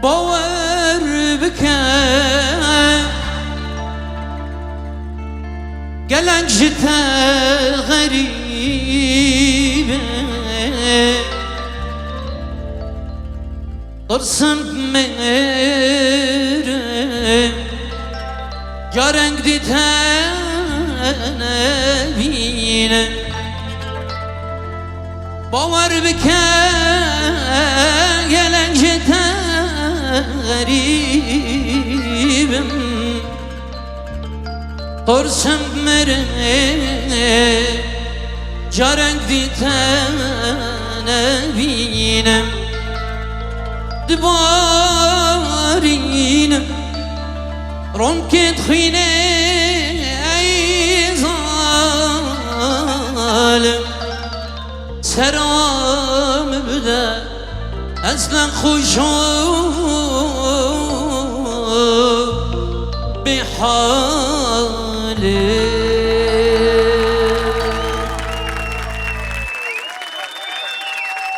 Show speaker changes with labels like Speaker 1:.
Speaker 1: باور بکن گلنجتا غریبه درسم میره جارنگ دیتن بینه باور بکن گلنجتا غریبم قرصم مره جارنگ دیتن بینم دبارینم رونکت خینه ای ظالم سرام بده اصلا خوشم به حاله